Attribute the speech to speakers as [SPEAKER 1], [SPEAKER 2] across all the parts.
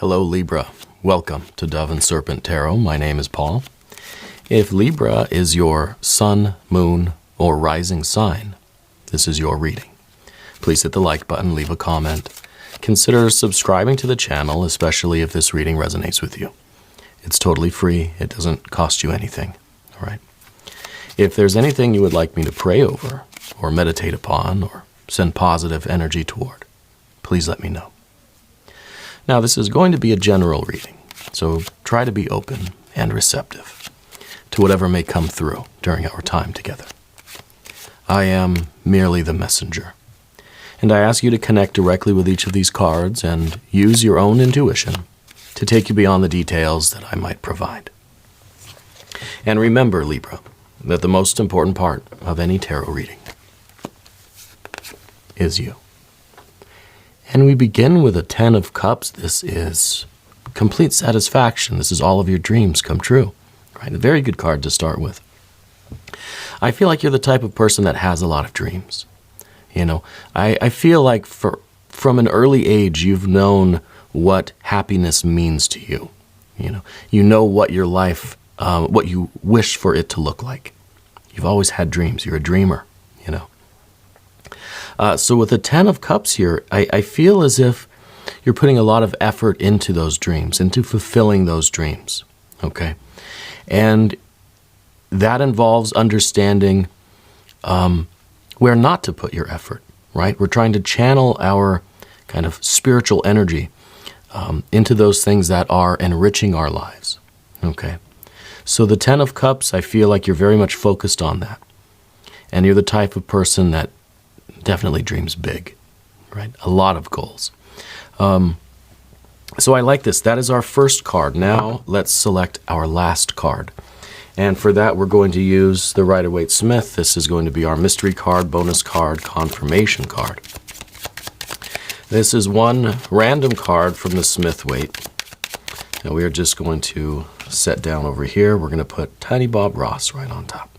[SPEAKER 1] Hello Libra, welcome to Dove and Serpent Tarot. My name is Paul. If Libra is your sun, moon, or rising sign, this is your reading. Please hit the like button, leave a comment. Consider subscribing to the channel, especially if this reading resonates with you. It's totally free, it doesn't cost you anything, all right? If there's anything you would like me to pray over, or meditate upon, or send positive energy toward, please let me know. Now, this is going to be a general reading, so try to be open and receptive to whatever may come through during our time together. I am merely the messenger, and I ask you to connect directly with each of these cards and use your own intuition to take you beyond the details that I might provide. And remember, Libra, that the most important part of any tarot reading is you. And we begin with a 10 of Cups. This is complete satisfaction. This is all of your dreams come true. Right? A very good card to start with. I feel like you're the type of person that has a lot of dreams. You know, I feel like from an early age, you've known what happiness means to you. You know what your life, what you wish for it to look like. You've always had dreams. You're a dreamer, you know. So with the 10 of Cups here, I feel as if you're putting a lot of effort into those dreams, into fulfilling those dreams, okay? And that involves understanding where not to put your effort, right? We're trying to channel our kind of spiritual energy into those things that are enriching our lives, okay? So the 10 of Cups, I feel like you're very much focused on that. And you're the type of person that definitely dreams big, right? A lot of goals. So I like this. That is our first card. Now let's select our last card. And for that, we're going to use the Rider-Waite-Smith. This is going to be our mystery card, bonus card, confirmation card. This is one random card from the Smith-Waite. And we are just going to set down over here. We're going to put Tiny Bob Ross right on top.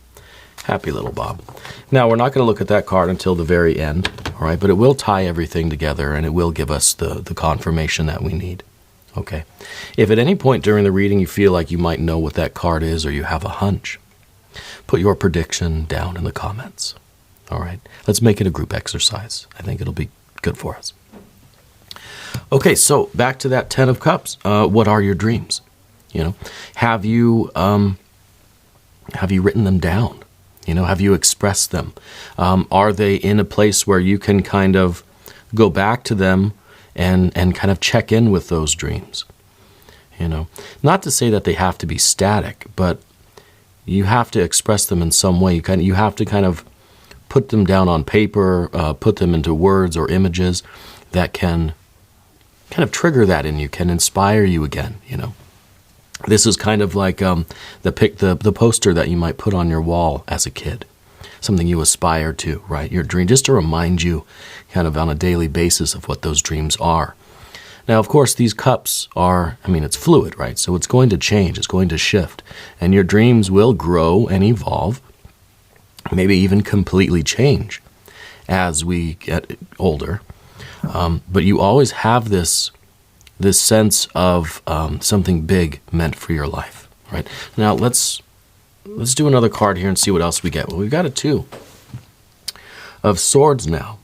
[SPEAKER 1] Happy little Bob. Now, we're not going to look at that card until the very end, all right? But it will tie everything together, and it will give us the confirmation that we need, okay? If at any point during the reading you feel like you might know what that card is or you have a hunch, put your prediction down in the comments, all right? Let's make it a group exercise. I think it'll be good for us. Okay, so back to that 10 of Cups. What are your dreams? You know, have you written them down? You know, have you expressed them? Are they in a place where you can kind of go back to them and kind of check in with those dreams? You know, not to say that they have to be static, but you have to express them in some way. You have to kind of put them down on paper, put them into words or images that can kind of trigger that in you, can inspire you again, you know. This is kind of like the poster that you might put on your wall as a kid, something you aspire to, right? Your dream, just to remind you kind of on a daily basis of what those dreams are. Now, of course, these cups are, it's fluid, right? So it's going to change, it's going to shift, and your dreams will grow and evolve, maybe even completely change as we get older. But you always have this sense of something big meant for your life, right? Now, let's do another card here and see what else we get. Well, we've got a 2 of Swords now.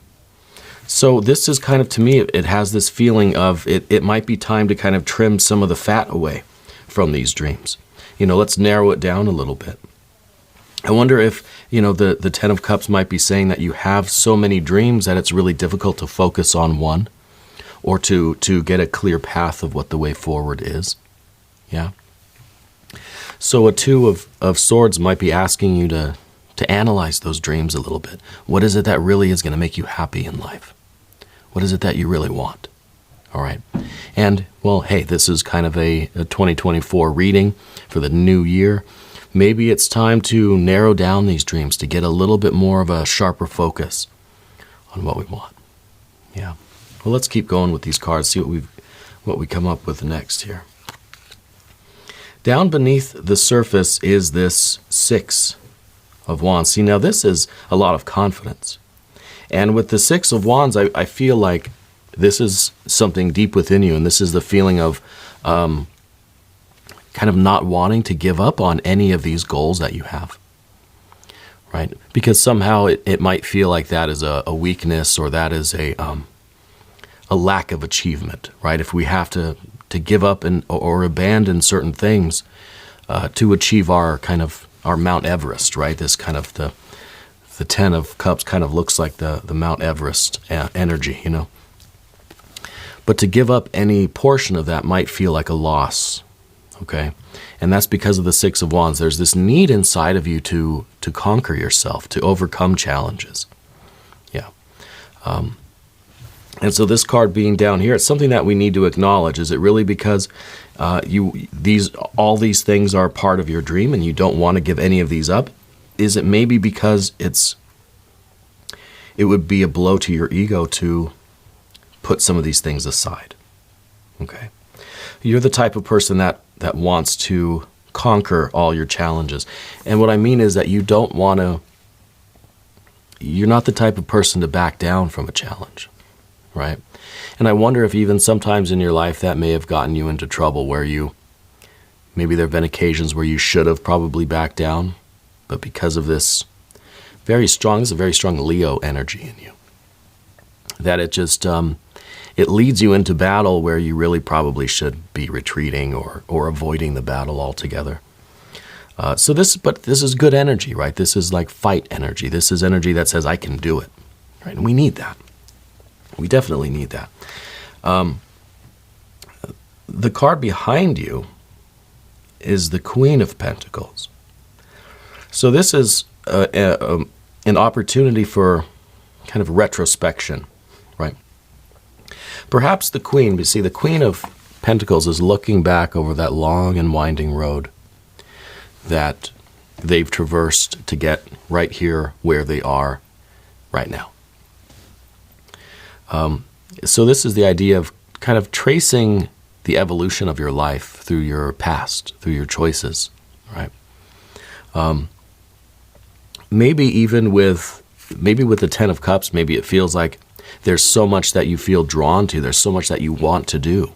[SPEAKER 1] So this is kind of, to me, it has this feeling of it might be time to kind of trim some of the fat away from these dreams. You know, let's narrow it down a little bit. I wonder if, you know, the 10 of Cups might be saying that you have so many dreams that it's really difficult to focus on one, or to get a clear path of what the way forward is. Yeah? So a 2 of Swords might be asking you to analyze those dreams a little bit. What is it that really is going to make you happy in life? What is it that you really want? All right? And, well, hey, this is kind of a 2024 reading for the new year. Maybe it's time to narrow down these dreams, to get a little bit more of a sharper focus on what we want. Yeah. Well, let's keep going with these cards, see what we come up with next here. Down beneath the surface is this 6 of Wands. See, now this is a lot of confidence. And with the 6 of Wands, I feel like This is something deep within you, and this is the feeling of kind of not wanting to give up on any of these goals that you have, right? Because somehow it might feel like that is a weakness, or that is a lack of achievement, right? If we have to give up or abandon certain things to achieve our Mount Everest, right? This kind of the Ten of Cups kind of looks like the Mount Everest energy, you know. But to give up any portion of that might feel like a loss, okay? And that's because of the Six of Wands. There's this need inside of you to conquer yourself, to overcome challenges. Yeah. And so this card being down here, it's something that we need to acknowledge. Is it really because all these things are part of your dream and you don't want to give any of these up? Is it maybe because it would be a blow to your ego to put some of these things aside? Okay. You're the type of person that wants to conquer all your challenges. And what I mean is that you're not the type of person to back down from a challenge, right? And I wonder if even sometimes in your life that may have gotten you into trouble, where maybe there have been occasions where you should have probably backed down, but because of this is a very strong Leo energy in you, that it just, it leads you into battle where you really probably should be retreating or avoiding the battle altogether. But this is good energy, right? This is like fight energy. This is energy that says, I can do it, right? And we need that. We definitely need that. The card behind you is the Queen of Pentacles. So this is an opportunity for kind of retrospection, right? Perhaps the Queen of Pentacles is looking back over that long and winding road that they've traversed to get right here where they are right now. So this is the idea of kind of tracing the evolution of your life through your past, through your choices, right? Maybe with the Ten of Cups, maybe it feels like there's so much that you feel drawn to. There's so much that you want to do.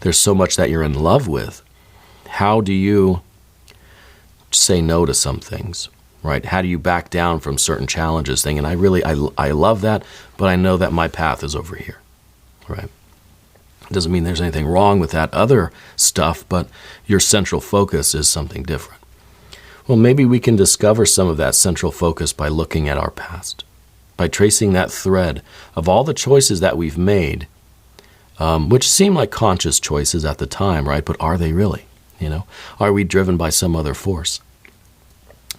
[SPEAKER 1] There's so much that you're in love with. How do you say no to some things, right? How do you back down from certain challenges? Thinking, I love that, but I know that my path is over here, right? It doesn't mean there's anything wrong with that other stuff, but your central focus is something different. Well, maybe we can discover some of that central focus by looking at our past, by tracing that thread of all the choices that we've made, which seem like conscious choices at the time, right? But are they really? You know, are we driven by some other force?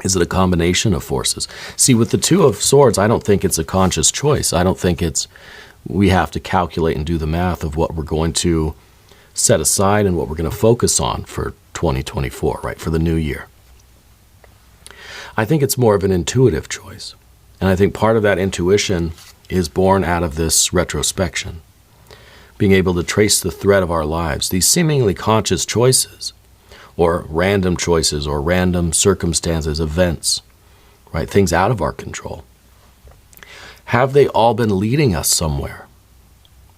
[SPEAKER 1] Is it a combination of forces? See, with the Two of Swords, I don't think it's a conscious choice. I don't think we have to calculate and do the math of what we're going to set aside and what we're going to focus on for 2024, right? For the new year. I think it's more of an intuitive choice. And I think part of that intuition is born out of this retrospection, being able to trace the thread of our lives, these seemingly conscious choices, or random choices, or random circumstances, events, right? Things out of our control. Have they all been leading us somewhere?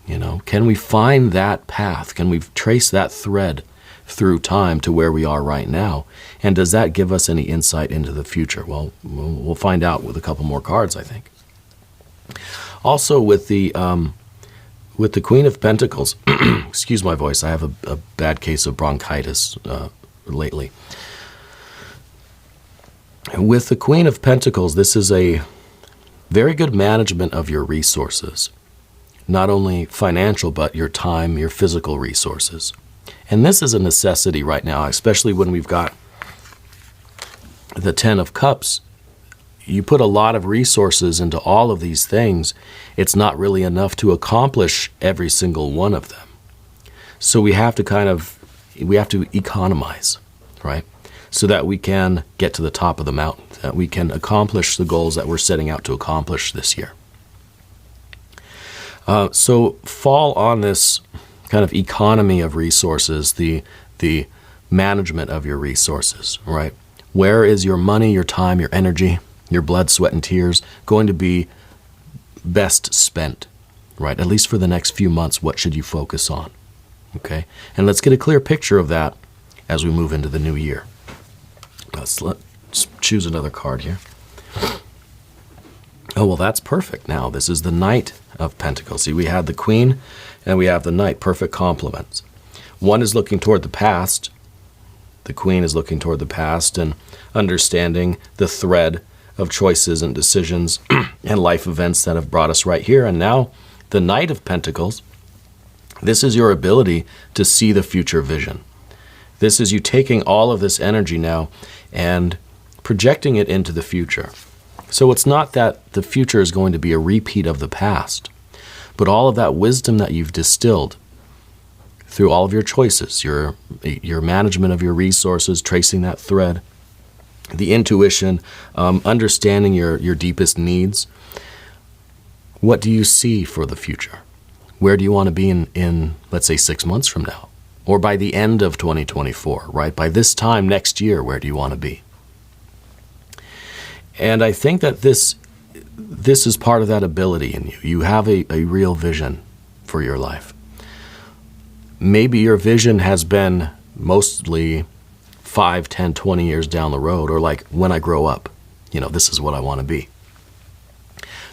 [SPEAKER 1] You know, can we find that path? Can we trace that thread through time to where we are right now? And does that give us any insight into the future? Well, we'll find out with a couple more cards, I think. Also with the Queen of Pentacles, excuse my voice, I have a bad case of bronchitis lately. With the Queen of Pentacles, this is a very good management of your resources, not only financial, but your time, your physical resources. And this is a necessity right now, especially when we've got the Ten of Cups. You put a lot of resources into all of these things, it's not really enough to accomplish every single one of them. So we have to economize, right? So that we can get to the top of the mountain, that we can accomplish the goals that we're setting out to accomplish this year. So fall on this kind of economy of resources, the management of your resources, right? Where is your money, your time, your energy, your blood, sweat, and tears going to be best spent? right? At least for the next few months, what should you focus on? Okay? And let's get a clear picture of that as we move into the new year. Let's choose another card here. Oh, well, that's perfect now. This is the Knight of Pentacles. See, we had the Queen and we have the Knight. Perfect complements. One is looking toward the past. The Queen is looking toward the past and understanding the thread of choices and decisions and life events that have brought us right here. And now the Knight of Pentacles, this is your ability to see the future vision. This is you taking all of this energy now and projecting it into the future. So it's not that the future is going to be a repeat of the past, but all of that wisdom that you've distilled through all of your choices, your management of your resources, tracing that thread, the intuition, understanding your deepest needs. What do you see for the future? Where do you want to be in, let's say, 6 months from now? Or by the end of 2024, right? By this time next year, where do you want to be? And I think that this is part of that ability in you. You have a real vision for your life. Maybe your vision has been mostly 5, 10, 20 years down the road, or like when I grow up, this is what I want to be.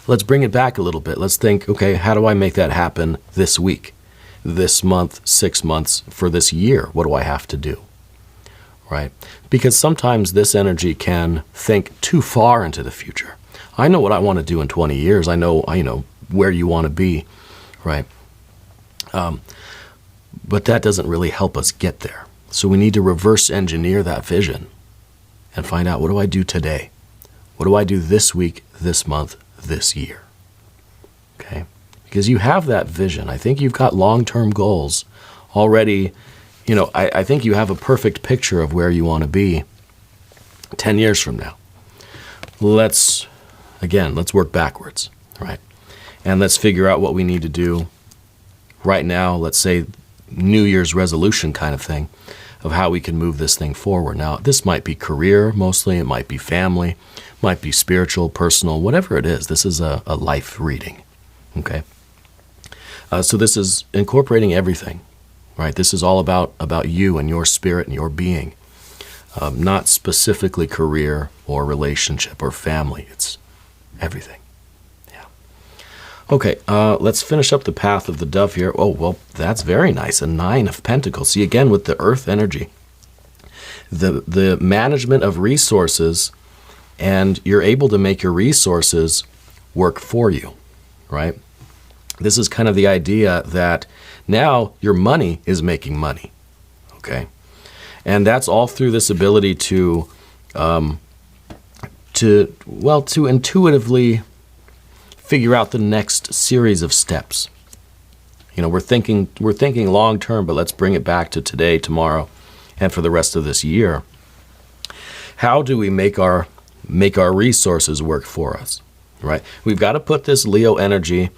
[SPEAKER 1] Let's bring it back a little bit. Let's think, okay, how do I make that happen this week, this month, 6 months, for this year? What do I have to do? Right? Because sometimes this energy can think too far into the future. I know what I want to do in 20 years. I know where you want to be, right? But that doesn't really help us get there. So we need to reverse engineer that vision and find out, what do I do today? What do I do this week, this month, this year? Okay? Because you have that vision. I think you've got long-term goals already. I think you have a perfect picture of where you want to be 10 years from now. Let's work backwards, right? And let's figure out what we need to do right now. Let's say New Year's resolution kind of thing of how we can move this thing forward. Now, this might be career mostly. It might be family, might be spiritual, personal, whatever it is. This is a life reading, okay? So this is incorporating everything. Right, this is all about you and your spirit and your being, not specifically career or relationship or family. It's everything. Yeah. Okay, let's finish up the path of the dove here. Oh, well, that's very nice. A 9 of Pentacles. See, again, with the earth energy, the management of resources, and you're able to make your resources work for you, right? This is kind of the idea that now your money is making money, okay? And that's all through this ability to intuitively figure out the next series of steps. We're thinking long term, but let's bring it back to today, tomorrow, and for the rest of this year. How do we make our resources work for us, right? We've got to put this Leo energy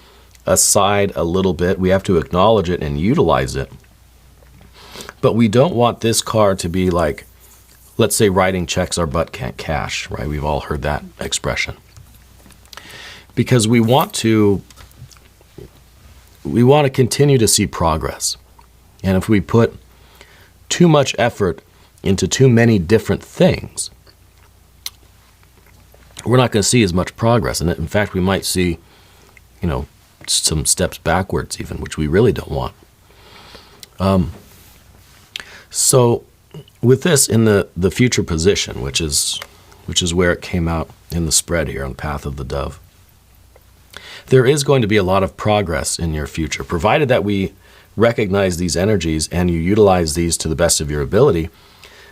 [SPEAKER 1] aside a little bit. We have to acknowledge it and utilize it. But we don't want this card to be like, let's say, writing checks our butt can't cash, right? We've all heard that expression. Because we want to continue to see progress. And if we put too much effort into too many different things, we're not going to see as much progress. And in fact, we might see, some steps backwards even, which we really don't want. So with this in the future position, which is where it came out in the spread here on Path of the Dove, there is going to be a lot of progress in your future, provided that we recognize these energies and you utilize these to the best of your ability.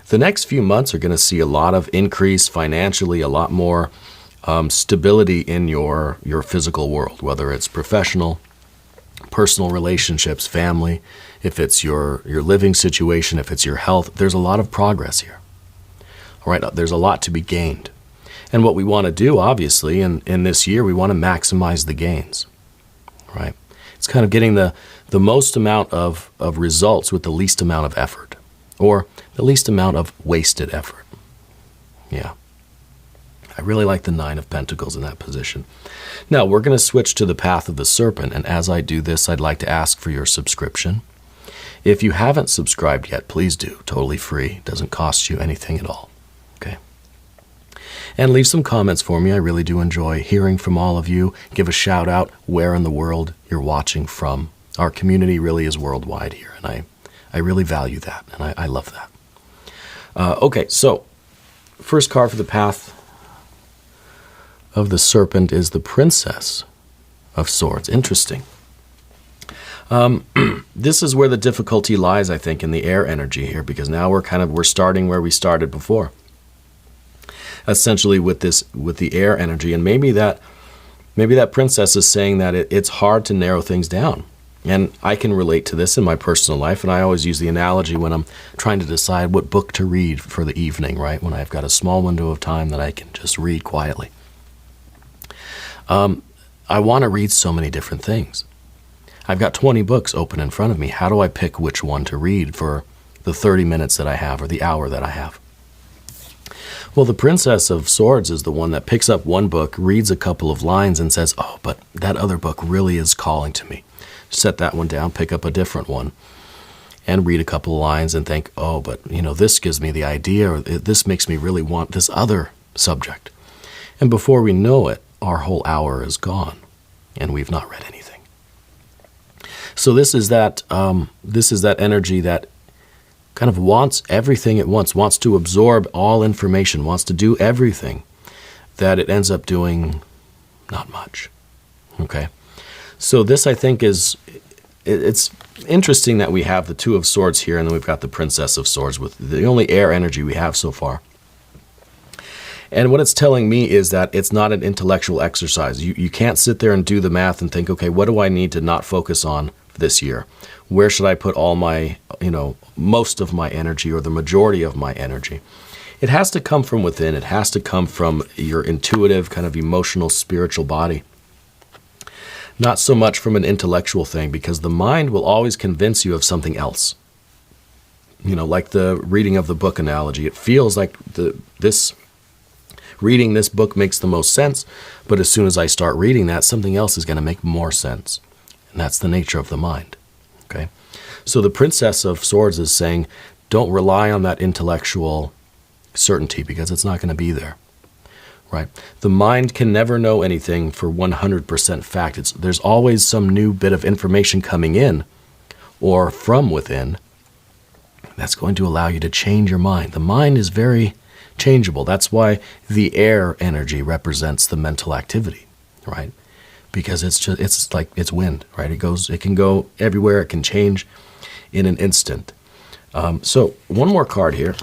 [SPEAKER 1] The next few months are going to see a lot of increase financially, a lot more stability in your physical world, whether it's professional, personal relationships, family, if it's your living situation, if it's your health. There's a lot of progress here. All right, there's a lot to be gained. And what we want to do, obviously, in this year, we want to maximize the gains, right? It's kind of getting the most amount of results with the least amount of effort, or the least amount of wasted effort. Yeah. I really like the Nine of Pentacles in that position. Now, we're going to switch to the path of the Serpent, and as I do this, I'd like to ask for your subscription. If you haven't subscribed yet, please do. Totally free. Doesn't cost you anything at all. Okay? And leave some comments for me. I really do enjoy hearing from all of you. Give a shout out where in the world you're watching from. Our community really is worldwide here, and I really value that, and I love that. Okay, so first card for the path of the Serpent is the Princess of Swords. Interesting. This is where the difficulty lies, I think, in the air energy here, because now we're starting where we started before. Essentially with the air energy, and maybe that princess is saying that it's hard to narrow things down. And I can relate to this in my personal life, and I always use the analogy when I'm trying to decide what book to read for the evening, right? When I've got a small window of time that I can just read quietly. I want to read so many different things. I've got 20 books open in front of me. How do I pick which one to read for the 30 minutes that I have or the hour that I have? Well, the Princess of Swords is the one that picks up one book, reads a couple of lines, and says, oh, but that other book really is calling to me. Set that one down, pick up a different one, and read a couple of lines and think, oh, but this gives me the idea, or this makes me really want this other subject. And before we know it, our whole hour is gone, and we've not read anything. So this is that energy that kind of wants everything at once, wants to absorb all information, wants to do everything, that it ends up doing not much. Okay? So this, I think, it's interesting that we have the Two of Swords here, and then we've got the Princess of Swords with the only air energy we have so far. And what it's telling me is that it's not an intellectual exercise. You can't sit there and do the math and think, okay, what do I need to not focus on this year? Where should I put all my, most of my energy or the majority of my energy? It has to come from within. It has to come from your intuitive, kind of emotional, spiritual body. Not so much from an intellectual thing, because the mind will always convince you of something else. Like the reading of the book analogy. It feels like reading this book makes the most sense, but as soon as I start reading that, something else is going to make more sense. And that's the nature of the mind. Okay? So the Princess of Swords is saying, don't rely on that intellectual certainty, because it's not going to be there. Right? The mind can never know anything for 100% fact. There's always some new bit of information coming in or from within that's going to allow you to change your mind. The mind is very changeable. That's why the air energy represents the mental activity, right? Because it's like it's wind, right? It can go everywhere. It can change in an instant. So one more card here.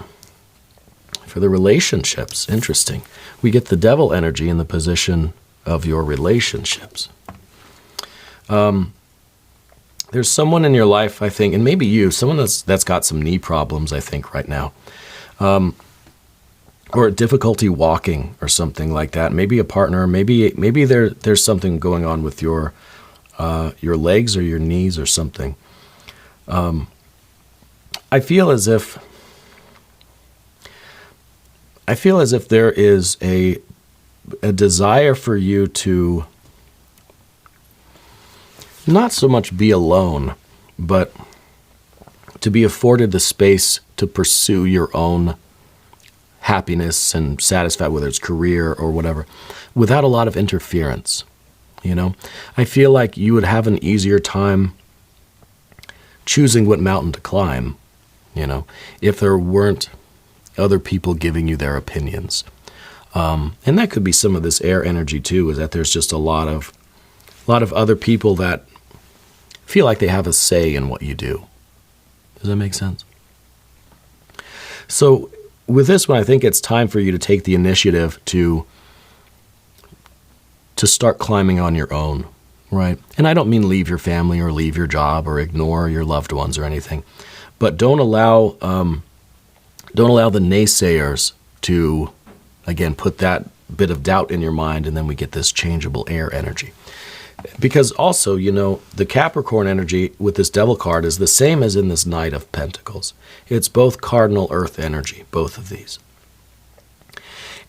[SPEAKER 1] For the relationships, interesting. We get the Devil energy in the position of your relationships. There's someone in your life, I think, and maybe you, someone that's got some knee problems, I think, right now. Or difficulty walking or something like that. Maybe a partner, maybe there's something going on with your legs or your knees or something. I feel as if there is a desire for you to not so much be alone, but to be afforded the space to pursue your own happiness and satisfy, whether it's career or whatever, without a lot of interference. I feel like you would have an easier time choosing what mountain to climb, if there weren't other people giving you their opinions. And that could be some of this air energy too, is that there's just a lot of other people that feel like they have a say in what you do. Does that make sense? So with this one, I think it's time for you to take the initiative to start climbing on your own, right? And I don't mean leave your family or leave your job or ignore your loved ones or anything, but don't allow the naysayers to, again, put that bit of doubt in your mind, and then we get this changeable air energy. Because also, the Capricorn energy with this Devil card is the same as in this Knight of Pentacles. It's both cardinal earth energy, both of these.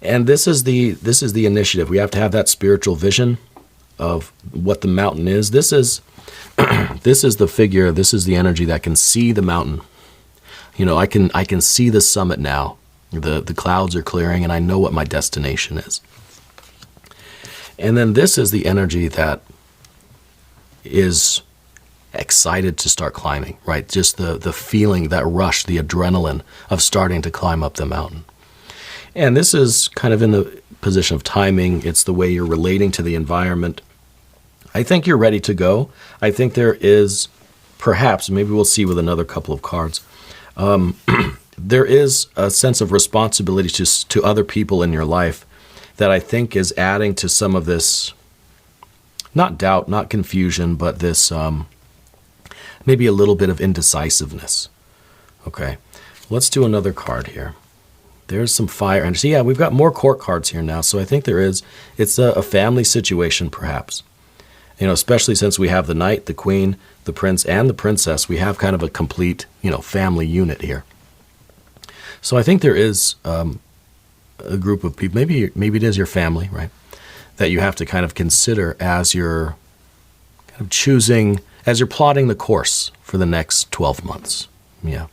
[SPEAKER 1] And this is the initiative. We have to have that spiritual vision of what the mountain is. This is this is the figure, this is the energy that can see the mountain. I can see the summit now. The clouds are clearing and I know what my destination is. And then this is the energy that is excited to start climbing, right? Just the feeling, that rush, the adrenaline of starting to climb up the mountain. And this is kind of in the position of timing. It's the way you're relating to the environment. I think you're ready to go. I think there is, perhaps, maybe we'll see with another couple of cards, there is a sense of responsibility to other people in your life that I think is adding to some of this, not doubt, not confusion, but this maybe a little bit of indecisiveness. Okay, let's do another card here. There's some fire energy. Yeah, we've got more court cards here now, so I think it's a family situation perhaps. Especially since we have the knight, the queen, the prince, and the princess, we have kind of a complete, family unit here. So I think there is a group of people, maybe it is your family, right, that you have to kind of consider as you're kind of choosing, as you're plotting the course for the next 12 months. Yeah.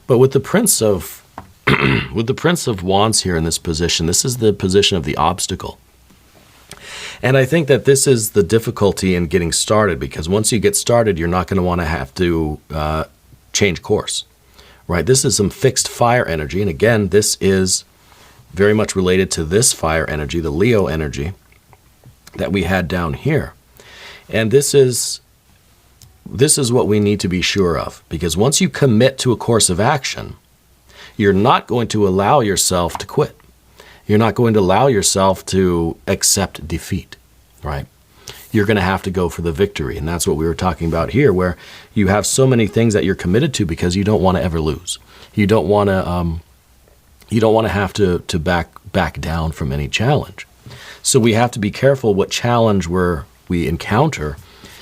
[SPEAKER 1] But with the Prince of with the Prince of Wands here in this position, this is the position of the obstacle. And I think that this is the difficulty in getting started, because once you get started, you're not going to want to have to change course, right? This is some fixed fire energy. And again, this is very much related to this fire energy, the Leo energy that we had down here. And this is what we need to be sure of, because once you commit to a course of action, you're not going to allow yourself to quit. You're not going to allow yourself to accept defeat, right? You're going to have to go for the victory. And that's what we were talking about here, where you have so many things that you're committed to because you don't want to ever lose. You don't want to have to back down from any challenge. So we have to be careful what challenge we encounter,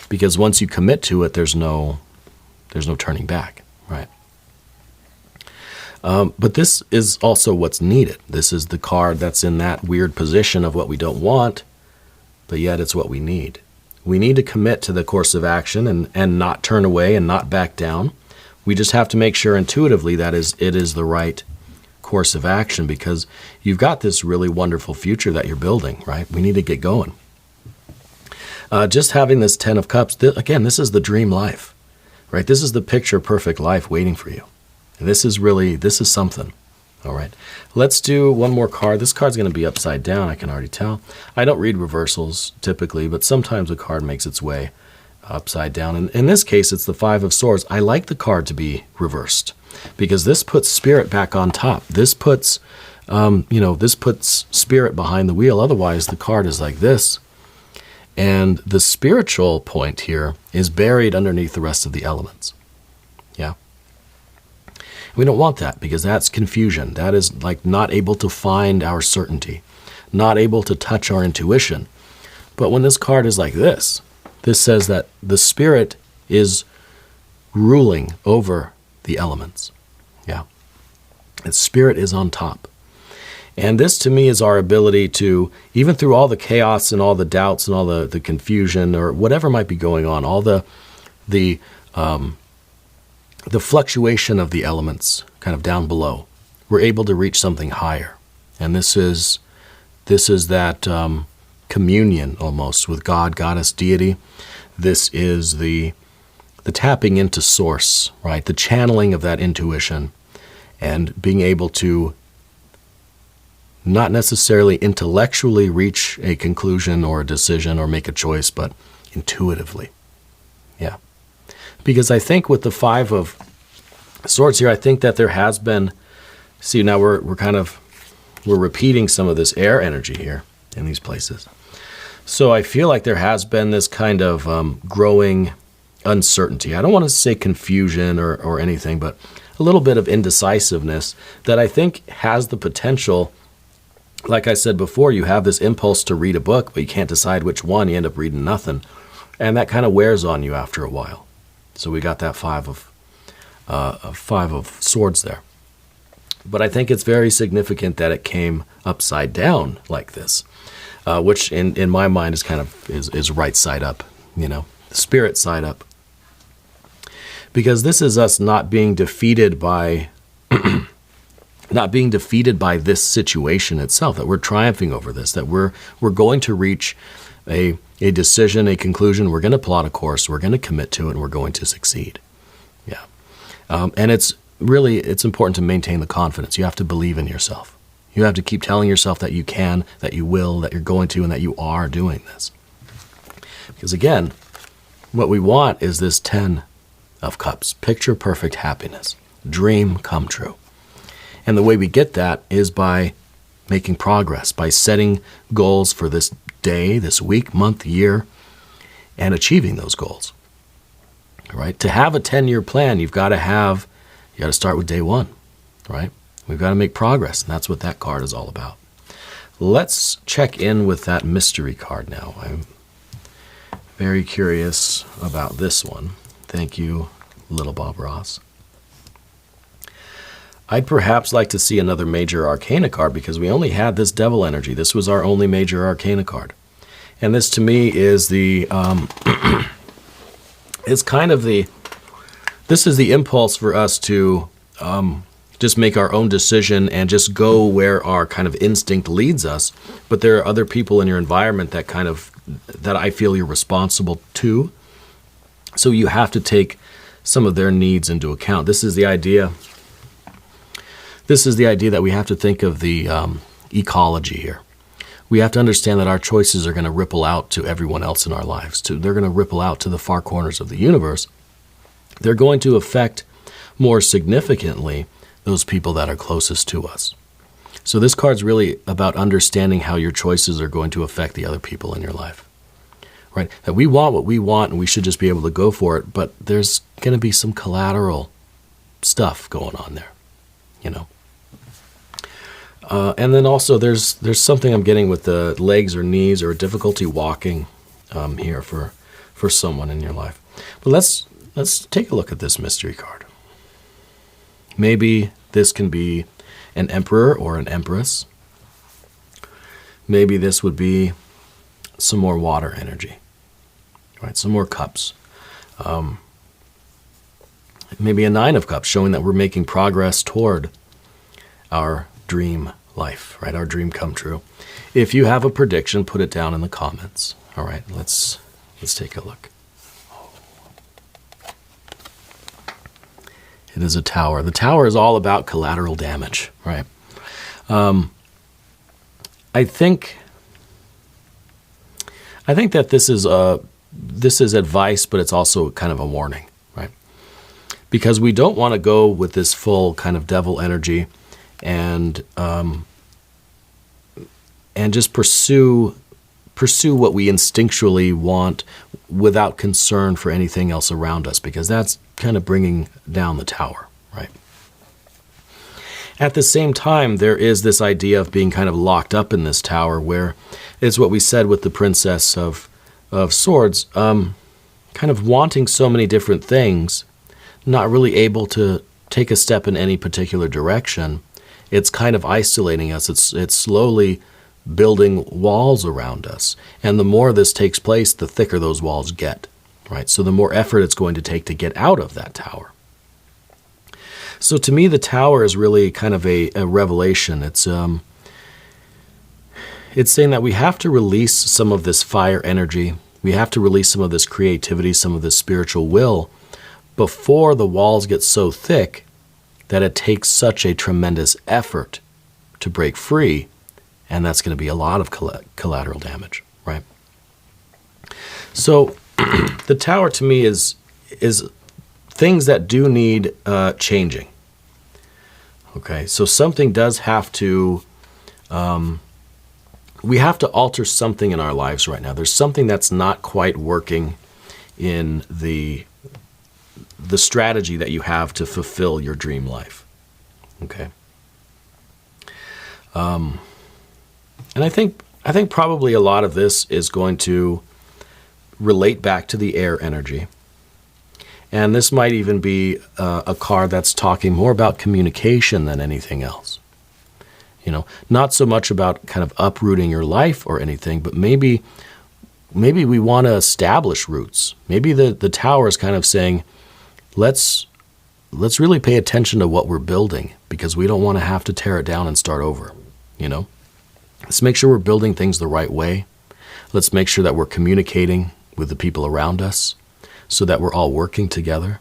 [SPEAKER 1] because once you commit to it, there's no turning back, right? But this is also what's needed. This is the card that's in that weird position of what we don't want, but yet it's what we need. We need to commit to the course of action and not turn away and not back down. We just have to make sure intuitively that it is the right course of action, because you've got this really wonderful future that you're building, right? We need to get going. Just having this 10 of Cups, again, this is the dream life, right? This is the picture perfect life waiting for you. This is something. All right. Let's do one more card. This card's going to be upside down, I can already tell. I don't read reversals typically, but sometimes a card makes its way upside down. And in this case, it's the Five of Swords. I like the card to be reversed because this puts spirit back on top. This puts, this puts spirit behind the wheel. Otherwise, the card is like this. And the spiritual point here is buried underneath the rest of the elements. Yeah. We don't want that, because that's confusion. That is like not able to find our certainty, not able to touch our intuition. But when this card is like this says that the spirit is ruling over the elements. Yeah. And spirit is on top. And this to me is our ability to, even through all the chaos and all the doubts and all the confusion or whatever might be going on, all the fluctuation of the elements kind of down below, we're able to reach something higher. And this is that communion almost with God, goddess, deity. This is the tapping into source, right? The channeling of that intuition and being able to not necessarily intellectually reach a conclusion or a decision or make a choice, but intuitively. Yeah. Because I think with the Five of Swords here, I think that there has been, see, now we're repeating some of this air energy here in these places. So I feel like there has been this kind of growing uncertainty. I don't want to say confusion or anything, but a little bit of indecisiveness that I think has the potential. Like I said before, you have this impulse to read a book, but you can't decide which one. You end up reading nothing. And that kind of wears on you after a while. So we got that Five of Swords there. But I think it's very significant that it came upside down like this, which in my mind is kind of is right side up, spirit side up. Because this is us not being defeated by this situation itself, that we're triumphing over this, that we're going to reach a decision, a conclusion. We're going to plot a course, we're going to commit to it, and we're going to succeed. Yeah. And it's important to maintain the confidence. You have to believe in yourself. You have to keep telling yourself that you can, that you will, that you're going to, and that you are doing this. Because again, what we want is this 10 of Cups, picture perfect happiness, dream come true. And the way we get that is by making progress, by setting goals for this day, this week, month, year, and achieving those goals. Right? To have a 10-year plan, you got to start with day one, right? We've got to make progress, and that's what that card is all about. Let's check in with that mystery card now. I'm very curious about this one. Thank you, Little Bob Ross. I'd perhaps like to see another major arcana card because we only had this devil energy. This was our only major arcana card. And this to me is the, this is the impulse for us to just make our own decision and just go where our kind of instinct leads us. But there are other people in your environment that I feel you're responsible to. So you have to take some of their needs into account. This is the idea that we have to think of the ecology here. We have to understand that our choices are going to ripple out to everyone else in our lives. They're going to ripple out to the far corners of the universe. They're going to affect more significantly those people that are closest to us. So this card's really about understanding how your choices are going to affect the other people in your life. Right? That we want what we want and we should just be able to go for it, but there's going to be some collateral stuff going on there, and then also there's something I'm getting with the legs or knees or difficulty walking here for someone in your life. But let's take a look at this mystery card. Maybe this can be an emperor or an empress. Maybe this would be some more water energy, right? Some more cups. Maybe a 9 of Cups, showing that we're making progress toward our dream life, right? Our dream come true. If you have a prediction, put it down in the comments. All right, let's take a look. It is a tower. The tower is all about collateral damage, right? I think that this is advice, but it's also kind of a warning, right? Because we don't want to go with this full kind of devil energy and just pursue what we instinctually want without concern for anything else around us, because that's kind of bringing down the tower, right? At the same time, there is this idea of being kind of locked up in this tower, where it's what we said with the Princess of Swords, kind of wanting so many different things, not really able to take a step in any particular direction. It's kind of isolating us. It's slowly building walls around us. And the more this takes place, the thicker those walls get, right? So the more effort it's going to take to get out of that tower. So to me, the tower is really kind of a revelation. It's saying that we have to release some of this fire energy. We have to release some of this creativity, some of this spiritual will, before the walls get so thick that it takes such a tremendous effort to break free, and that's going to be a lot of collateral damage, right? So the tower to me is things that do need changing. Okay, so something does have to, we have to alter something in our lives right now. There's something that's not quite working in the strategy that you have to fulfill your dream life. Okay. And I think probably a lot of this is going to relate back to the air energy. And this might even be a card that's talking more about communication than anything else. Not so much about kind of uprooting your life or anything, but maybe we want to establish roots. Maybe the Tower is kind of saying, let's really pay attention to what we're building, because we don't want to have to tear it down and start over. Let's make sure we're building things the right way. Let's make sure that we're communicating with the people around us so that we're all working together.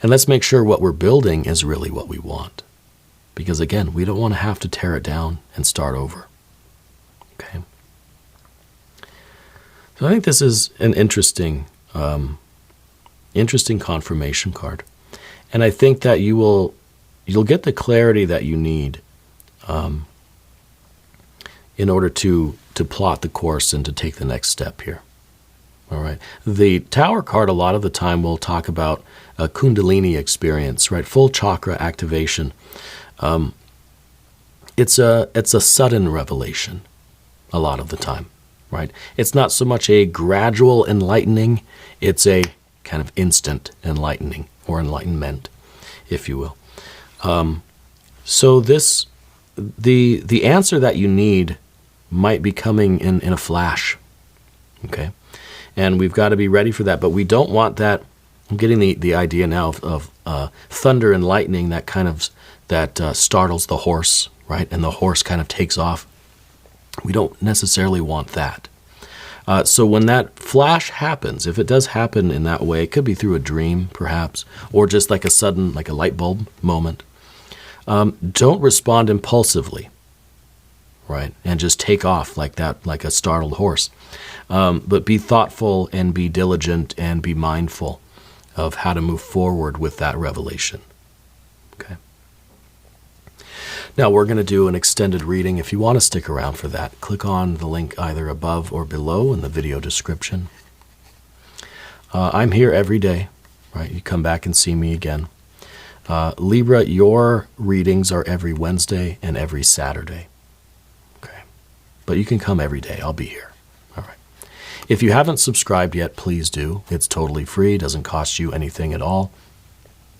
[SPEAKER 1] And let's make sure what we're building is really what we want. Because again, we don't want to have to tear it down and start over. Okay. So I think this is an interesting confirmation card. And I think that you'll get the clarity that you need in order to plot the course and to take the next step here. All right. The Tower card a lot of the time will talk about a Kundalini experience, right? Full chakra activation. It's a sudden revelation a lot of the time, right? It's not so much a gradual enlightening, it's a kind of instant enlightening or enlightenment, if you will. So the answer that you need might be coming in a flash, okay? And we've got to be ready for that, but we don't want that. I'm getting the idea now of thunder and lightning that kind of startles the horse, right? And the horse kind of takes off. We don't necessarily want that. So when that flash happens, if it does happen in that way, it could be through a dream, perhaps, or just like a sudden, like a light bulb moment. Don't respond impulsively, right? And just take off like that, like a startled horse. But be thoughtful and be diligent and be mindful of how to move forward with that revelation. Okay. Now we're going to do an extended reading. If you want to stick around for that, click on the link either above or below in the video description. I'm here every day, right? You come back and see me again. Libra, your readings are every Wednesday and every Saturday. Okay. But you can come every day. I'll be here. All right. If you haven't subscribed yet, please do. It's totally free. Doesn't cost you anything at all.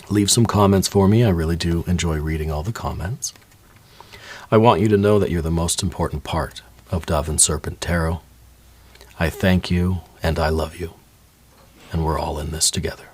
[SPEAKER 1] Leave some comments for me. I really do enjoy reading all the comments. I want you to know that you're the most important part of Dove and Serpent Tarot. I thank you and I love you. And we're all in this together.